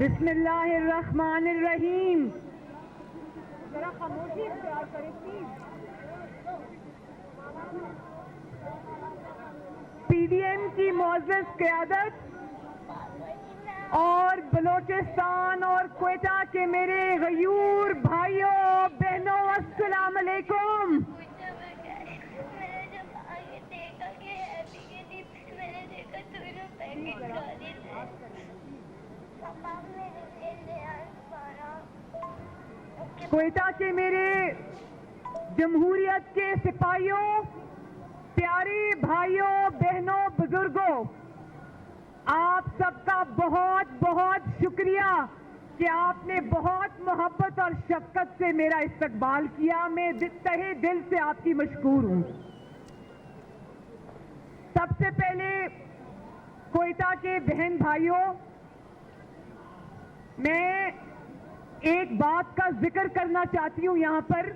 بسم اللہ الرحمن الرحیم. ذرا خاموشی اختیار کریں پلیز. پی ڈی ایم کی معزز قیادت اور بلوچستان اور کوئٹہ کے میرے غیور بھائیوں بہنوں السلام علیکم. کوئٹہ کے میرے جمہوریت کے سپاہیوں، پیارے بھائیوں بہنوں بزرگوں، آپ سب کا بہت بہت شکریہ کہ آپ نے بہت محبت اور شفقت سے میرا استقبال کیا. میں تہہ دل سے آپ کی مشکور ہوں. سب سے پہلے کوئٹہ کے بہن بھائیوں، میں ایک بات کا ذکر کرنا چاہتی ہوں یہاں پر.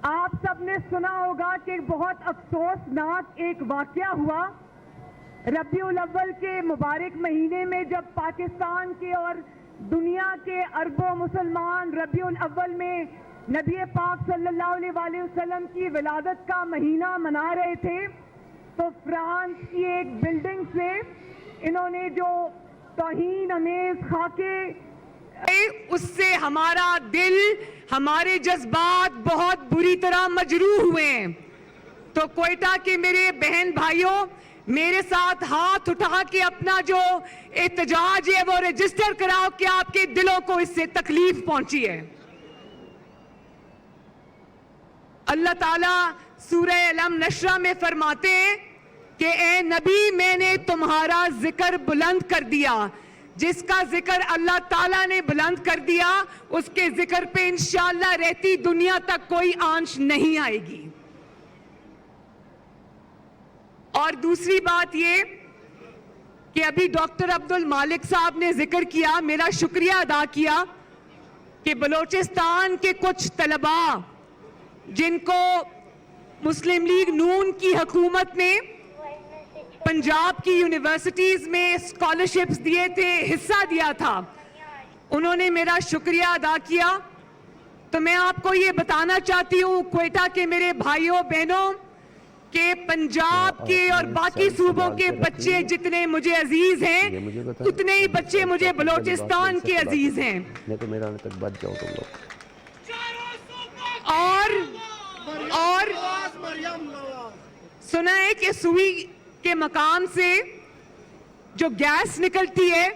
آپ سب نے سنا ہوگا کہ بہت افسوسناک ایک واقعہ ہوا ربیع الاول کے مبارک مہینے میں، جب پاکستان کے اور دنیا کے اربوں مسلمان ربیع الاول میں نبی پاک صلی اللہ علیہ وآلہ وسلم کی ولادت کا مہینہ منا رہے تھے. تو فرانس کی ایک بلڈنگ سے انہوں نے جو توہین امیز خاکے، اس سے ہمارا دل، ہمارے جذبات بہت بری طرح مجروح ہوئے ہیں. تو کوئٹہ کے میرے بہن بھائیوں، میرے ساتھ ہاتھ اٹھا کے اپنا جو احتجاج ہے وہ رجسٹر کراؤ کہ آپ کے دلوں کو اس سے تکلیف پہنچی ہے. اللہ تعالیٰ سورہ علم نشرہ میں فرماتے ہیں کہ اے نبی، میں نے تمہارا ذکر بلند کر دیا. جس کا ذکر اللہ تعالیٰ نے بلند کر دیا، اس کے ذکر پہ انشاءاللہ رہتی دنیا تک کوئی آنچ نہیں آئے گی. اور دوسری بات یہ کہ ابھی ڈاکٹر عبد المالک صاحب نے ذکر کیا، میرا شکریہ ادا کیا کہ بلوچستان کے کچھ طلباء جن کو مسلم لیگ نون کی حکومت نے پنجاب کی یونیورسٹیز میں اسکالرشپس دیے تھے، حصہ دیا تھا، انہوں نے میرا شکریہ ادا کیا. تو میں آپ کو یہ بتانا چاہتی ہوں کوئٹہ کے میرے بھائیوں بہنوں کہ پنجاب کے اور باقی صوبوں کے بچے جتنے مجھے عزیز ہیں، اتنے ہی بچے مجھے بلوچستان کے عزیز ہیں. اور سنا ہے کہ سوئی کے مقام سے جو گیس نکلتی ہے،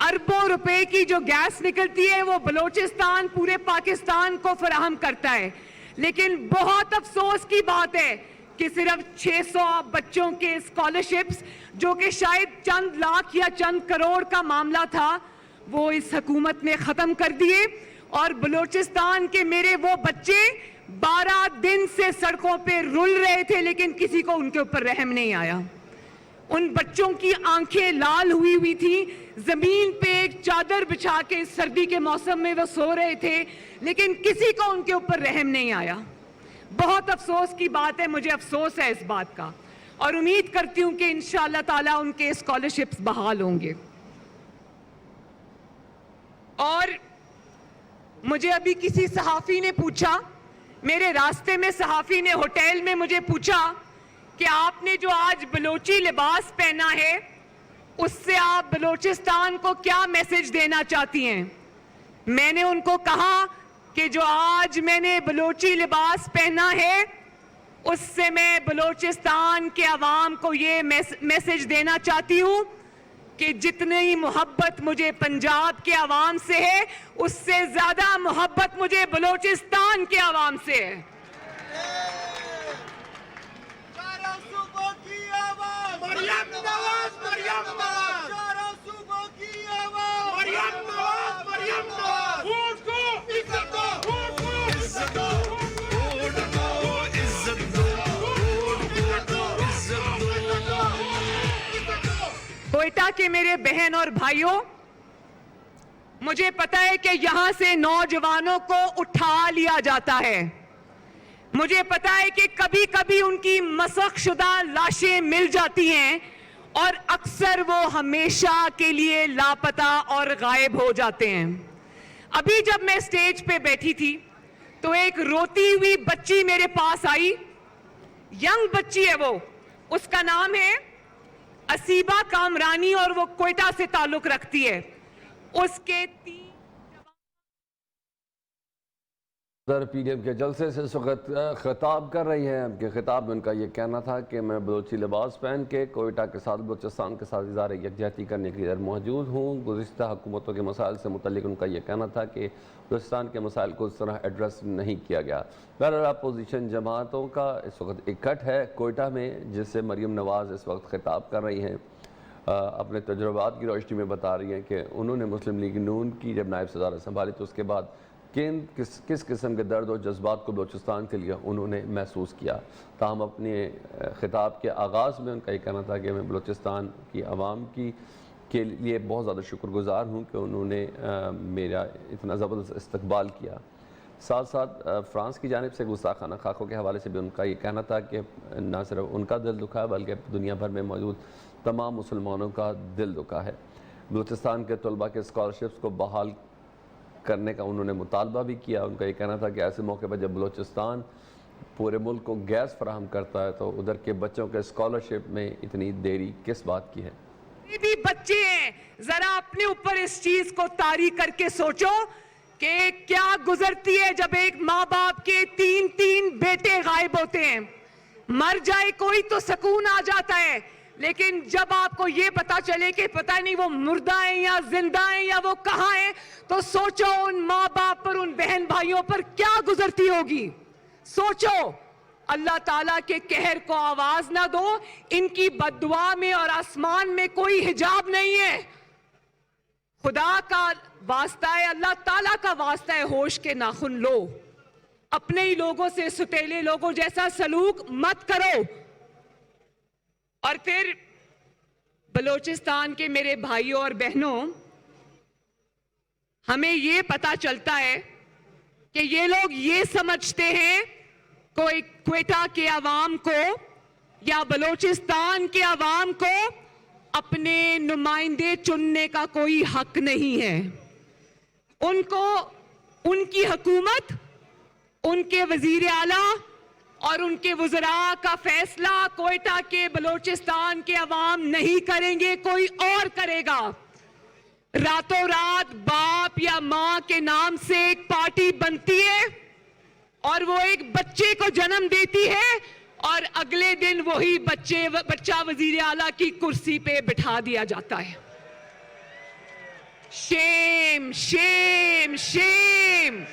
اربوں روپے کی جو گیس نکلتی ہے، وہ بلوچستان پورے پاکستان کو فراہم کرتا ہے. لیکن بہت افسوس کی بات ہے کہ صرف 600 بچوں کے اسکالرشپس، جو کہ شاید چند لاکھ یا چند کروڑ کا معاملہ تھا، وہ اس حکومت نے ختم کر دیے. اور بلوچستان کے میرے وہ بچے 12 دن سے سڑکوں پہ رل رہے تھے، لیکن کسی کو ان کے اوپر رحم نہیں آیا. ان بچوں کی آنکھیں لال ہوئی تھی، زمین پہ ایک چادر بچھا کے سردی کے موسم میں وہ سو رہے تھے، لیکن کسی کو ان کے اوپر رحم نہیں آیا. بہت افسوس کی بات ہے، مجھے افسوس ہے اس بات کا، اور امید کرتی ہوں کہ انشاءاللہ تعالیٰ ان کے اسکالرشپس بحال ہوں گے. اور مجھے ابھی کسی صحافی نے پوچھا، میرے راستے میں صحافی نے ہوٹل میں مجھے پوچھا کہ آپ نے جو آج بلوچی لباس پہنا ہے، اس سے آپ بلوچستان کو کیا میسج دینا چاہتی ہیں؟ میں نے ان کو کہا کہ جو آج میں نے بلوچی لباس پہنا ہے، اس سے میں بلوچستان کے عوام کو یہ میسج دینا چاہتی ہوں کہ جتنی محبت مجھے پنجاب کے عوام سے ہے، اس سے زیادہ محبت مجھے بلوچستان کے عوام سے ہے. کوئٹہ کے میرے بہن اور بھائیوں، مجھے پتا ہے کہ یہاں سے نوجوانوں کو اٹھا لیا جاتا ہے. مجھے پتا ہے کہ کبھی کبھی ان کی مسخ شدہ لاشیں مل جاتی ہیں اور اکثر وہ ہمیشہ کے لیے لاپتہ اور غائب ہو جاتے ہیں. ابھی جب میں اسٹیج پہ بیٹھی تھی تو ایک روتی ہوئی بچی میرے پاس آئی. ینگ بچی ہے وہ, اس کا نام ہے اسیبہ کامرانی اور وہ کوئٹہ سے تعلق رکھتی ہے. اس کے صدر پی ڈی ایم کے جلسے سے اس وقت خطاب کر رہی ہیں. کہ خطاب میں ان کا یہ کہنا تھا کہ میں بلوچی لباس پہن کے کوئٹہ کے ساتھ بلوچستان کے ساتھ اظہار یکجہتی کرنے کے لیے موجود ہوں. گزشتہ حکومتوں کے مسائل سے متعلق ان کا یہ کہنا تھا کہ بلوچستان کے مسائل کو اس طرح ایڈریس نہیں کیا گیا. بہرحال اپوزیشن جماعتوں کا اس وقت اکٹھ ہے کوئٹہ میں, جس سے مریم نواز اس وقت خطاب کر رہی ہیں. اپنے تجربات کی روشنی میں بتا رہی ہیں کہ انہوں نے مسلم لیگ نون کی جب نائب صدارت سنبھالی تو اس کے بعد کس قسم کے درد و جذبات کو بلوچستان کے لیے انہوں نے محسوس کیا. تاہم اپنے خطاب کے آغاز میں ان کا یہ کہنا تھا کہ میں بلوچستان کی عوام کے لیے بہت زیادہ شکر گزار ہوں کہ انہوں نے میرا اتنا زبردست استقبال کیا. ساتھ ساتھ فرانس کی جانب سے گستاخانہ خاکوں کے حوالے سے بھی ان کا یہ کہنا تھا کہ نہ صرف ان کا دل دکھا ہے بلکہ دنیا بھر میں موجود تمام مسلمانوں کا دل دکھا ہے. بلوچستان کے طلباء کے اسکالرشپس کو بحال کرنے کا انہوں نے مطالبہ بھی کیا. ان کا یہ کہنا تھا کہ ایسے موقع پر جب بلوچستان پورے ملک کو گیس فراہم کرتا ہے تو ادھر کے بچوں کے اسکالرشپ میں اتنی دیری کس بات کی ہے. یہ بھی بچے ہیں, ذرا اپنے اوپر اس چیز کو طاری کر کے سوچو کہ کیا گزرتی ہے جب ایک ماں باپ کے تین بیٹے غائب ہوتے ہیں. مر جائے کوئی تو سکون آ جاتا ہے, لیکن جب آپ کو یہ پتا چلے کہ پتہ نہیں وہ مردہ ہیں یا زندہ ہیں یا وہ کہاں ہیں, تو سوچو ان ماں باپ پر, ان بہن بھائیوں پر کیا گزرتی ہوگی. سوچو, اللہ تعالیٰ کے قہر کو آواز نہ دو. ان کی بد دعا میں اور آسمان میں کوئی حجاب نہیں ہے. خدا کا واسطہ ہے, اللہ تعالیٰ کا واسطہ ہے, ہوش کے ناخن لو. اپنے ہی لوگوں سے ستیلے لوگوں جیسا سلوک مت کرو. اور پھر بلوچستان کے میرے بھائیوں اور بہنوں, ہمیں یہ پتا چلتا ہے کہ یہ لوگ یہ سمجھتے ہیں کوئی کوئٹہ کے عوام کو یا بلوچستان کے عوام کو اپنے نمائندے چننے کا کوئی حق نہیں ہے. ان کو ان کی حکومت, ان کے وزیر اعلیٰ اور ان کے وزراء کا فیصلہ کوئٹہ کے بلوچستان کے عوام نہیں کریں گے, کوئی اور کرے گا. راتوں رات باپ یا ماں کے نام سے ایک پارٹی بنتی ہے اور وہ ایک بچے کو جنم دیتی ہے اور اگلے دن وہی بچہ وزیر اعلیٰ کی کرسی پہ بٹھا دیا جاتا ہے. شیم شیم شیم.